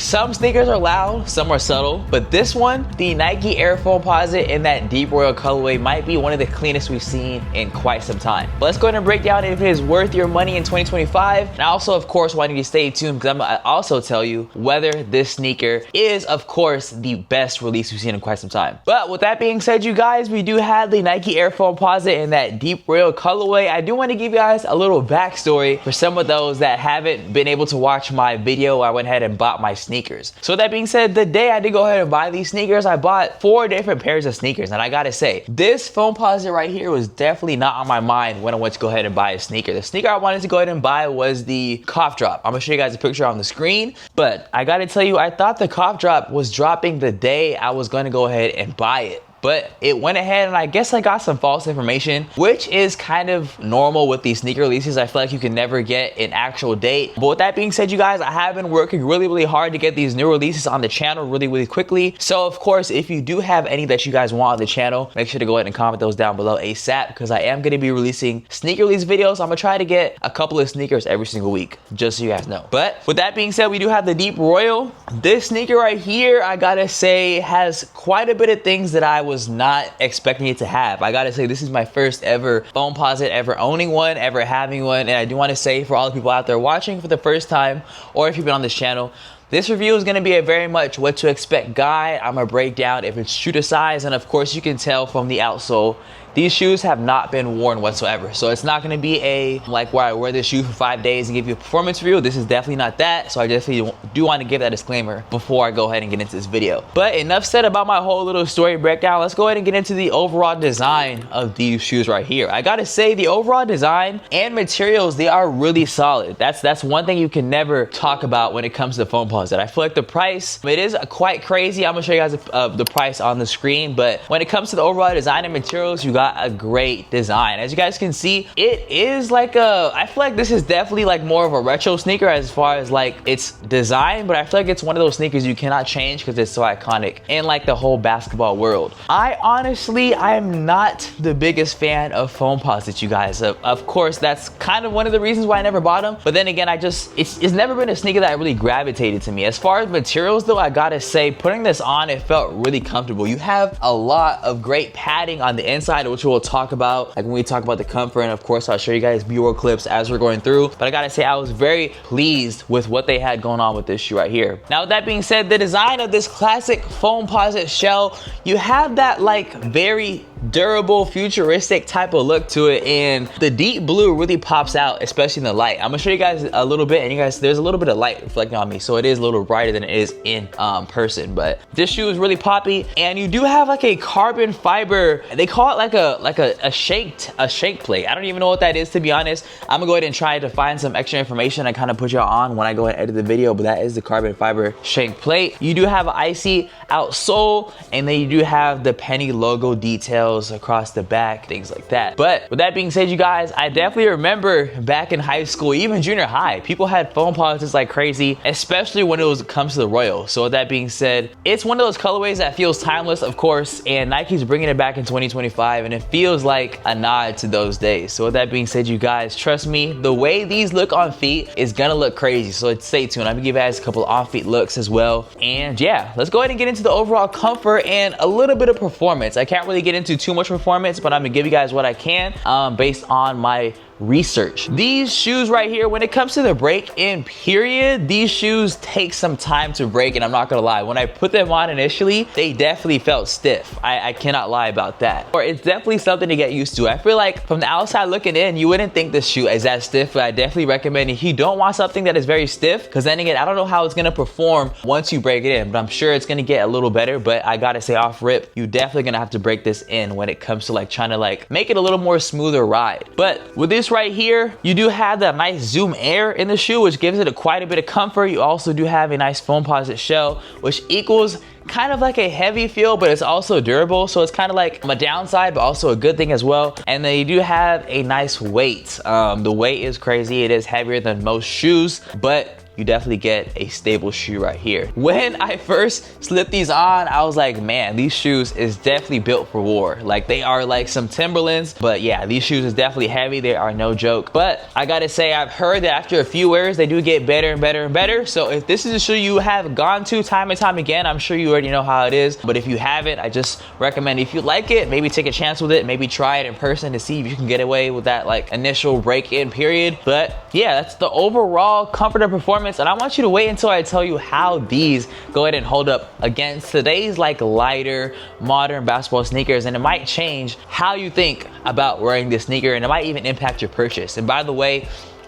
Some sneakers are loud, some are subtle, but this one, the Nike Air Foamposite in that deep royal colorway, might be one of the cleanest we've seen in quite some time. But let's go ahead and break down if it is worth your money in 2025. And I also, of course, want you to stay tuned because I'm gonna also tell you whether this sneaker is, of course, the best release we've seen in quite some time. But with that being said, you guys, we do have the Nike Air Foamposite in that deep royal colorway. I do want to give you guys a little backstory for some of those that haven't been able to watch my video where I went ahead and bought my sneakers. So with that being said, the day I did go ahead and buy these sneakers, I bought 4 different pairs of sneakers. And I gotta say, this Foamposite right here was definitely not on my mind when I went to go ahead and buy a sneaker. The sneaker I wanted to go ahead and buy was the Cough Drop. I'm gonna show you guys a picture on the screen, but I gotta tell you, I thought the Cough Drop was dropping the day I was gonna go ahead and buy it. But it went ahead and I guess I got some false information, which is kind of normal with these sneaker releases. I feel like you can never get an actual date. But with that being said, you guys, I have been working really hard to get these new releases on the channel really quickly. So of course, if you do have any that you guys want on the channel, make sure to go ahead and comment those down below ASAP because I am going to be releasing sneaker release videos. I'm going to try to get a couple of sneakers every single week, just so you guys know. But with that being said, we do have the Deep Royal. This sneaker right here, I gotta say, has quite a bit of things that I was not expecting it to have. I gotta say, this is my first ever Foamposite, ever owning one, ever having one. And I do want to say, for all the people out there watching for the first time, or if you've been on this channel, this review is going to be a very much what to expect guide. I'm going to break down if it's true to size, and of course you can tell from the outsole, these shoes have not been worn whatsoever. So it's not gonna be a, like, where I wear this shoe for 5 days and give you a performance review. This is definitely not that. So I definitely do want to give that disclaimer before I go ahead and get into this video. But enough said about my whole little story breakdown. Let's go ahead and get into the overall design of these shoes right here. I gotta say, the overall design and materials, they are really solid. That's one thing you can never talk about when it comes to Foamposite. I feel like the price, it is quite crazy. I'm gonna show you guys the price on the screen, but when it comes to the overall design and materials, you got a great design. As you guys can see, it is like I feel like this is definitely like more of a retro sneaker as far as like its design, but I feel like it's one of those sneakers you cannot change because it's so iconic in like the whole basketball world. I'm not the biggest fan of Foamposite, you guys. Of course, that's kind of one of the reasons why I never bought them, but then again, it's never been a sneaker that really gravitated to me. As far as materials though, I gotta say, putting this on, it felt really comfortable. You have a lot of great padding on the inside, which we'll talk about like when we talk about the comfort, and of course I'll show you guys B-roll clips as we're going through. But I gotta say, I was very pleased with what they had going on with this shoe right here. Now with that being said, the design of this classic Foamposite shell, you have that like very durable, futuristic type of look to it, and the deep blue really pops out, especially in the light. I'm gonna show you guys a little bit, and you guys, there's a little bit of light reflecting on me, so it is a little brighter than it is in person. But this shoe is really poppy, and you do have like a carbon fiber, they call it like a shake plate. I don't even know what that is, to be honest. I'm gonna go ahead and try to find some extra information and kind of put y'all on when I go ahead and edit the video, but that is the carbon fiber shake plate. You do have an icy outsole, and then you do have the penny logo details across the back, things like that. But with that being said, you guys, I definitely remember back in high school, even junior high, people had Foamposites like crazy, especially when it comes to the Royal. So with that being said, it's one of those colorways that feels timeless, of course, and Nike's bringing it back in 2025, and it feels like a nod to those days. So with that being said, you guys, trust me, the way these look on feet is gonna look crazy. So stay tuned. I'm gonna give you guys a couple of on-feet looks as well. And yeah, let's go ahead and get into the overall comfort and a little bit of performance. I can't really get into too much performance, but I'm gonna give you guys what I can based on my research. These shoes right here, when it comes to the break-in period, these shoes take some time to break, and I'm not gonna lie, when I put them on initially, they definitely felt stiff. I cannot lie about that. Or it's definitely something to get used to. I feel like from the outside looking in, you wouldn't think this shoe is that stiff, but I definitely recommend if you don't want something that is very stiff, because then again, I don't know how it's gonna perform once you break it in, but I'm sure it's gonna get a little better. But I gotta say, off rip, you definitely gonna have to break this in when it comes to like trying to like make it a little more smoother ride. But with this right here, you do have that nice Zoom Air in the shoe, which gives it quite a bit of comfort. You also do have a nice Foamposite shell, which equals kind of like a heavy feel, but it's also durable. So it's kind of like a downside, but also a good thing as well. And then you do have a nice weight. The weight is crazy. It is heavier than most shoes, but you definitely get a stable shoe right here. When I first slipped these on, I was like, man, these shoes is definitely built for war. Like, they are like some Timberlands, but yeah, these shoes is definitely heavy. They are no joke. But I gotta say, I've heard that after a few wears, they do get better and better and better. So if this is a shoe you have gone to time and time again, I'm sure you already know how it is. But if you haven't, I just recommend, if you like it, maybe take a chance with it, maybe try it in person to see if you can get away with that like initial break-in period. But yeah, that's the overall comfort and performance. And I want you to wait until I tell you how these go ahead and hold up against today's like lighter modern basketball sneakers, and it might change how you think about wearing this sneaker, and it might even impact your purchase. And by the way,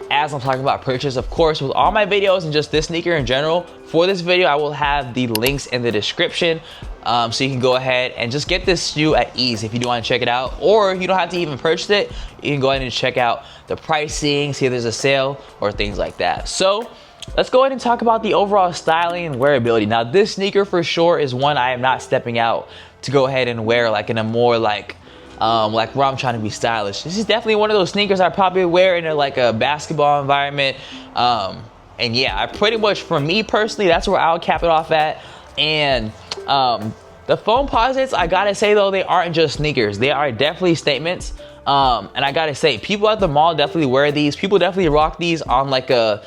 as I'm talking about purchase, of course, with all my videos and just this sneaker in general, for this video I will have the links in the description, so you can go ahead and just get this shoe at ease if you do want to check it out, or you don't have to even purchase it. You can go ahead and check out the pricing, see if there's a sale or things like that. So let's go ahead and talk about the overall styling and wearability. Now, this sneaker for sure is one I am not stepping out to go ahead and wear like in a more like where I'm trying to be stylish. This is definitely one of those sneakers I probably wear in a basketball environment. And yeah, I pretty much, for me personally, that's where I'll cap it off at. And the Foamposites, I gotta say though, they aren't just sneakers. They are definitely statements. And I gotta say, people at the mall definitely wear these. People definitely rock these on like a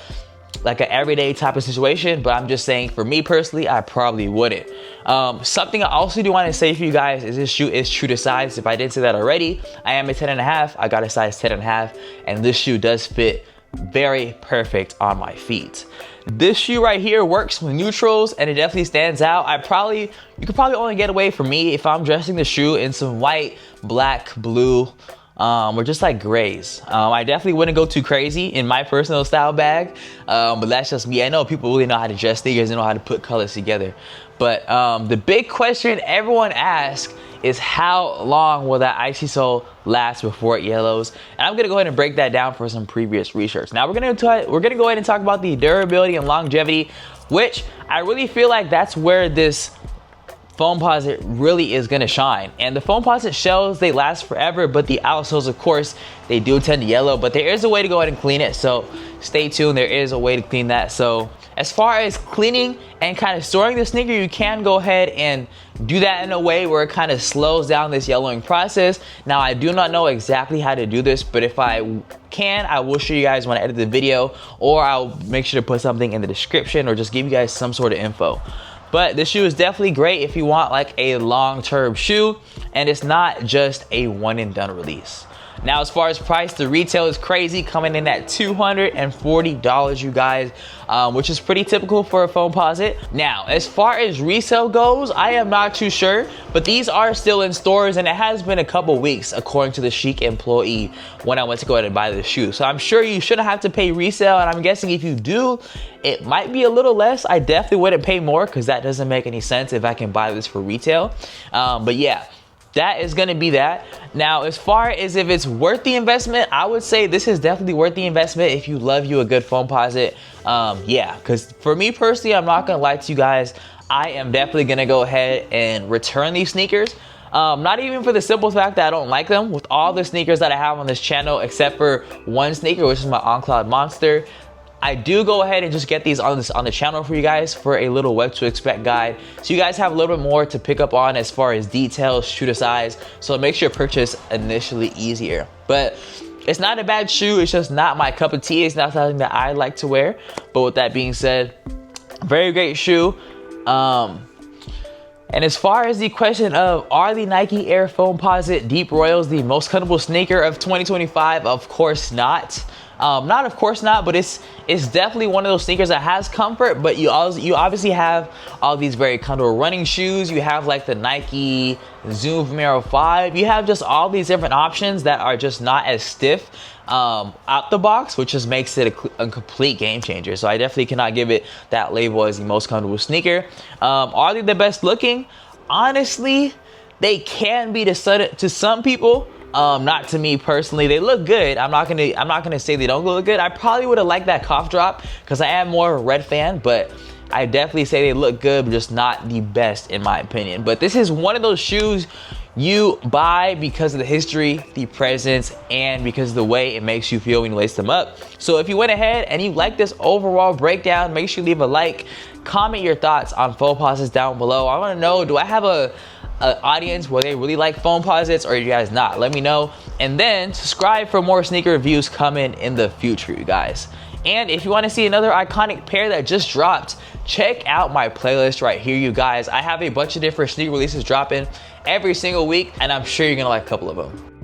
everyday type of situation, but I'm just saying, for me personally, I probably wouldn't. Something I also do want to say for you guys is this shoe is true to size. If I didn't say that already, I am a 10.5. I got a size 10.5, and this shoe does fit very perfect on my feet. This shoe right here works with neutrals, and it definitely stands out. You could probably only get away from me if I'm dressing the shoe in some white, black, blue, or just like grays. I definitely wouldn't go too crazy in my personal style bag, but that's just me. I know people really know how to dress sneakers and know how to put colors together. But the big question everyone asks is, how long will that icy sole last before it yellows? And I'm gonna go ahead and break that down for some previous research. Now we're gonna go ahead and talk about the durability and longevity, which I really feel like that's where this Foamposite really is gonna shine. And the Foamposite shells, they last forever, but the outsoles, of course, they do tend to yellow, but there is a way to go ahead and clean it. So stay tuned, there is a way to clean that. So as far as cleaning and kind of storing the sneaker, you can go ahead and do that in a way where it kind of slows down this yellowing process. Now, I do not know exactly how to do this, but if I can, I will show you guys when I edit the video, or I'll make sure to put something in the description or just give you guys some sort of info. But this shoe is definitely great if you want like a long-term shoe, and it's not just a one and done release. Now, as far as price, the retail is crazy, coming in at $240, you guys, which is pretty typical for a Foamposite. Now, as far as resale goes, I am not too sure, but these are still in stores, and it has been a couple weeks, according to the Chic employee, when I went to go ahead and buy the shoe. So I'm sure you shouldn't have to pay resale, and I'm guessing if you do, it might be a little less. I definitely wouldn't pay more, because that doesn't make any sense if I can buy this for retail. But yeah, that is going to be that. Now, as far as if it's worth the investment, I would say this is definitely worth the investment if you love you a good Foamposite. Yeah, because for me personally, I'm not going to lie to you guys, I am definitely going to go ahead and return these sneakers. Not even for the simple fact that I don't like them. With all the sneakers that I have on this channel, except for one sneaker, which is my On Cloud Monster, I do go ahead and just get these on the channel for you guys for a little what to expect guide, so you guys have a little bit more to pick up on as far as details, shoe to size, so it makes your purchase initially easier. But it's not a bad shoe, it's just not my cup of tea. It's not something that I like to wear. But with that being said, very great shoe. And as far as the question of, are the Nike Air Foamposite Deep Royals the most comfortable sneaker of 2025? Of course not. Of course not, but it's definitely one of those sneakers that has comfort, but you obviously have all these very comfortable running shoes. You have like the Nike Zoom Vomero 5. You have just all these different options that are just not as stiff out the box, which just makes it a complete game changer. So I definitely cannot give it that label as the most comfortable sneaker. Are they the best looking? Honestly, they can be to some people. Not to me personally. They look good. I'm not gonna say they don't look good. I probably would have liked that cough drop because I am more of a red fan, but I definitely say they look good, but just not the best in my opinion. But this is one of those shoes You buy because of the history, the presence, and because of the way it makes you feel when you lace them up. So if you went ahead and you like this overall breakdown, make sure you leave a like, comment your thoughts on Foamposites down below. I wanna know, do I have a audience where they really like Foamposites, or you guys not? Let me know. And then subscribe for more sneaker reviews coming in the future, you guys. And if you want to see another iconic pair that just dropped, check out my playlist right here, you guys. I have a bunch of different sneaker releases dropping every single week, and I'm sure you're gonna like a couple of them.